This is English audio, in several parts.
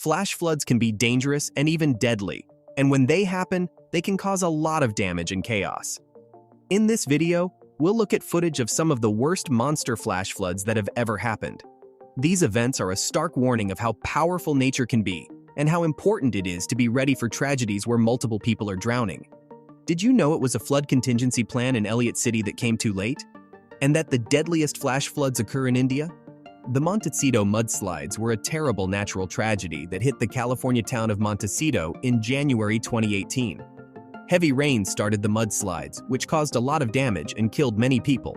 Flash floods can be dangerous and even deadly, and when they happen, they can cause a lot of damage and chaos. In this video, we'll look at footage of some of the worst monster flash floods that have ever happened. These events are a stark warning of how powerful nature can be and how important it is to be ready for tragedies where multiple people are drowning. Did you know it was a flood contingency plan in Elliot City that came too late? And that the deadliest flash floods occur in India? The Montecito mudslides were a terrible natural tragedy that hit the California town of Montecito in January 2018. Heavy rain started the mudslides, which caused a lot of damage and killed many people.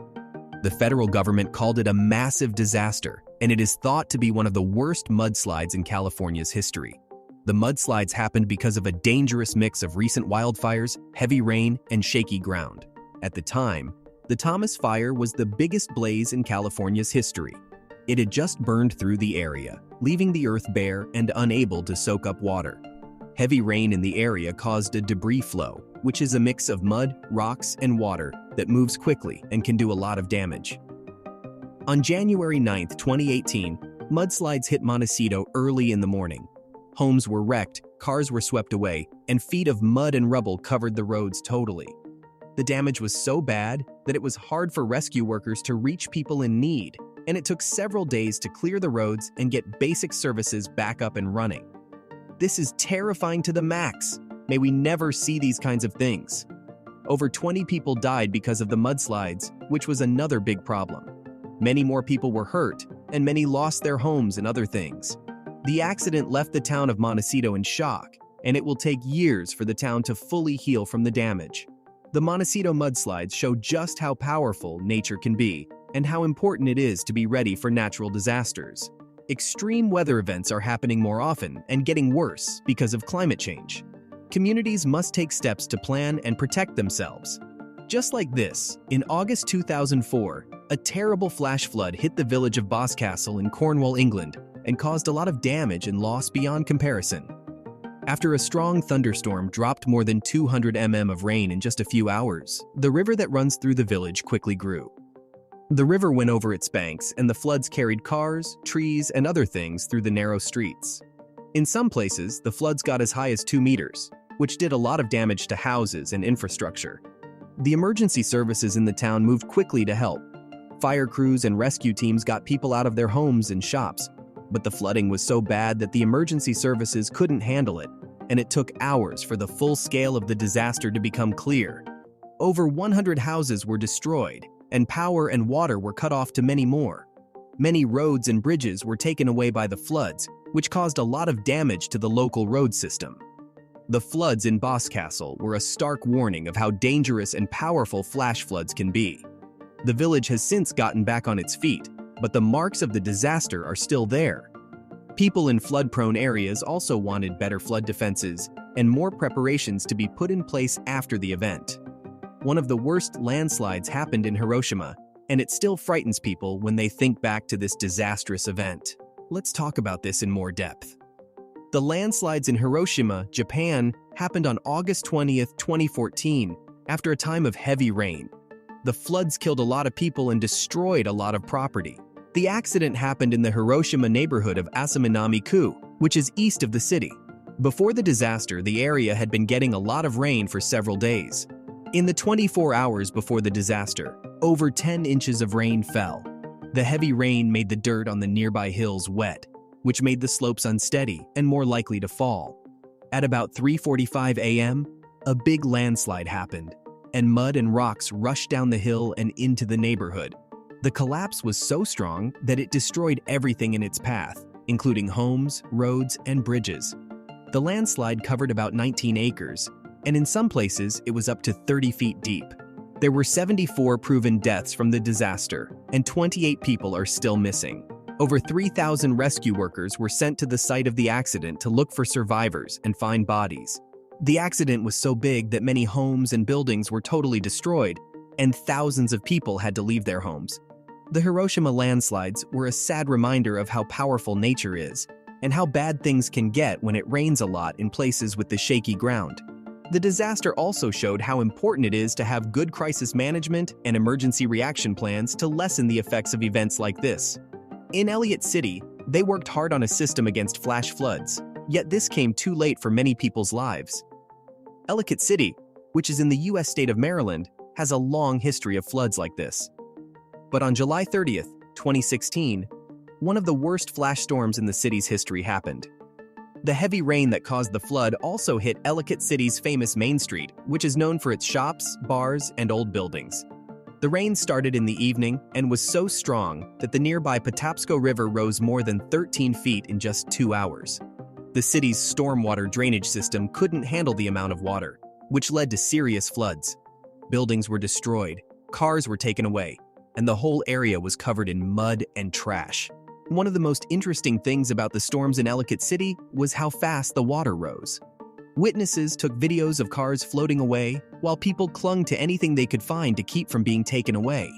The federal government called it a massive disaster, and it is thought to be one of the worst mudslides in California's history. The mudslides happened because of a dangerous mix of recent wildfires, heavy rain, and shaky ground. At the time, the Thomas Fire was the biggest blaze in California's history. It had just burned through the area, leaving the earth bare and unable to soak up water. Heavy rain in the area caused a debris flow, which is a mix of mud, rocks, and water that moves quickly and can do a lot of damage. On January 9, 2018, mudslides hit Montecito early in the morning. Homes were wrecked, cars were swept away, and feet of mud and rubble covered the roads totally. The damage was so bad that it was hard for rescue workers to reach people in need, and it took several days to clear the roads and get basic services back up and running. This is terrifying to the max. May we never see these kinds of things. Over 20 people died because of the mudslides, which was another big problem. Many more people were hurt, and many lost their homes and other things. The accident left the town of Montecito in shock, and it will take years for the town to fully heal from the damage. The Montecito mudslides show just how powerful nature can be and how important it is to be ready for natural disasters. Extreme weather events are happening more often and getting worse because of climate change. Communities must take steps to plan and protect themselves. Just like this, in August 2004, a terrible flash flood hit the village of Boscastle in Cornwall, England, and caused a lot of damage and loss beyond comparison. After a strong thunderstorm dropped more than 200 mm of rain in just a few hours, the river that runs through the village quickly grew. The river went over its banks, and the floods carried cars, trees, and other things through the narrow streets. In some places, the floods got as high as 2 meters, which did a lot of damage to houses and infrastructure. The emergency services in the town moved quickly to help. Fire crews and rescue teams got people out of their homes and shops, but the flooding was so bad that the emergency services couldn't handle it, and it took hours for the full scale of the disaster to become clear. Over 100 houses were destroyed, and power and water were cut off to many more. Many roads and bridges were taken away by the floods, which caused a lot of damage to the local road system. The floods in Boscastle were a stark warning of how dangerous and powerful flash floods can be. The village has since gotten back on its feet, but the marks of the disaster are still there. People in flood-prone areas also wanted better flood defenses and more preparations to be put in place after the event. One of the worst landslides happened in Hiroshima, and it still frightens people when they think back to this disastrous event. Let's talk about this in more depth. The landslides in Hiroshima, Japan, happened on August 20, 2014, after a time of heavy rain. The floods killed a lot of people and destroyed a lot of property. The accident happened in the Hiroshima neighborhood of Asaminami-ku, which is east of the city. Before the disaster, the area had been getting a lot of rain for several days. In the 24 hours before the disaster, over 10 inches of rain fell. The heavy rain made the dirt on the nearby hills wet, which made the slopes unsteady and more likely to fall. At about 3:45 a.m., a big landslide happened, and mud and rocks rushed down the hill and into the neighborhood. The collapse was so strong that it destroyed everything in its path, including homes, roads, and bridges. The landslide covered about 19 acres, and in some places it was up to 30 feet deep. There were 74 proven deaths from the disaster, and 28 people are still missing. Over 3,000 rescue workers were sent to the site of the accident to look for survivors and find bodies. The accident was so big that many homes and buildings were totally destroyed, and thousands of people had to leave their homes. The Hiroshima landslides were a sad reminder of how powerful nature is, and how bad things can get when it rains a lot in places with the shaky ground. The disaster also showed how important it is to have good crisis management and emergency reaction plans to lessen the effects of events like this. In Elliot City, they worked hard on a system against flash floods, Yet this came too late for many people's lives. Ellicott City, which is in the U.S. state of Maryland, has a long history of floods like this. But on July 30th, 2016, one of the worst flash storms in the city's history happened. The heavy rain that caused the flood also hit Ellicott City's famous Main Street, which is known for its shops, bars, and old buildings. The rain started in the evening and was so strong that the nearby Patapsco River rose more than 13 feet in just 2 hours. The city's stormwater drainage system couldn't handle the amount of water, which led to serious floods. Buildings were destroyed, cars were taken away, and the whole area was covered in mud and trash. One of the most interesting things about the storms in Ellicott City was how fast the water rose. Witnesses took videos of cars floating away, while people clung to anything they could find to keep from being taken away.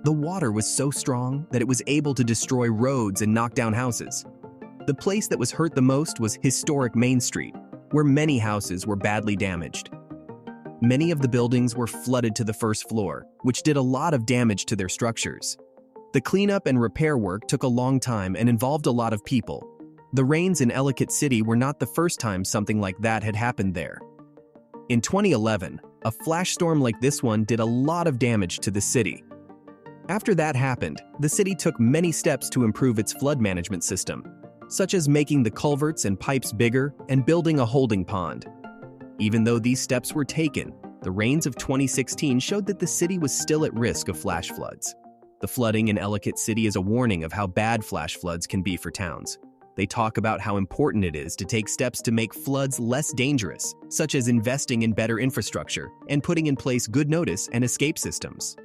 The water was so strong that it was able to destroy roads and knock down houses. The place that was hurt the most was historic Main Street, where many houses were badly damaged. Many of the buildings were flooded to the first floor, which did a lot of damage to their structures. The cleanup and repair work took a long time and involved a lot of people. The rains in Ellicott City were not the first time something like that had happened there. In 2011, a flash storm like this one did a lot of damage to the city. After that happened, the city took many steps to improve its flood management system, such as making the culverts and pipes bigger and building a holding pond. Even though these steps were taken, the rains of 2016 showed that the city was still at risk of flash floods. The flooding in Ellicott City is a warning of how bad flash floods can be for towns. They talk about how important it is to take steps to make floods less dangerous, such as investing in better infrastructure and putting in place good notice and escape systems.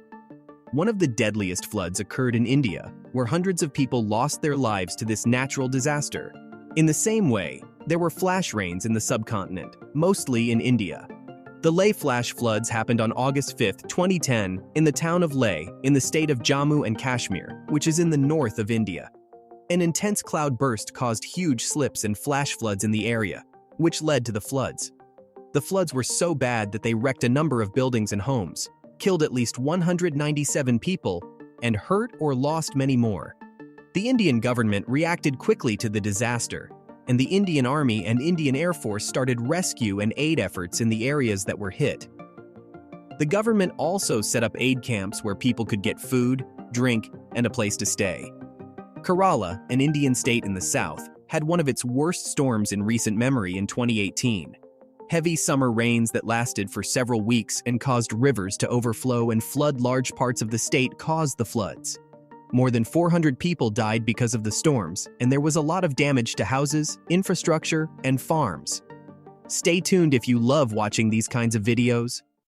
One of the deadliest floods occurred in India, where hundreds of people lost their lives to this natural disaster. In the same way, there were flash rains in the subcontinent, mostly in India. The Leh flash floods happened on August 5, 2010, in the town of Leh, in the state of Jammu and Kashmir, which is in the north of India. An intense cloud burst caused huge slips and flash floods in the area, which led to the floods. The floods were so bad that they wrecked a number of buildings and homes, killed at least 197 people, and hurt or lost many more. The Indian government reacted quickly to the disaster, and the Indian Army and Indian Air Force started rescue and aid efforts in the areas that were hit. The government also set up aid camps where people could get food, drink, and a place to stay. Kerala, an Indian state in the south, had one of its worst storms in recent memory in 2018. Heavy summer rains that lasted for several weeks and caused rivers to overflow and flood large parts of the state caused the floods. More than 400 people died because of the storms, and there was a lot of damage to houses, infrastructure, and farms. Stay tuned if you love watching these kinds of videos.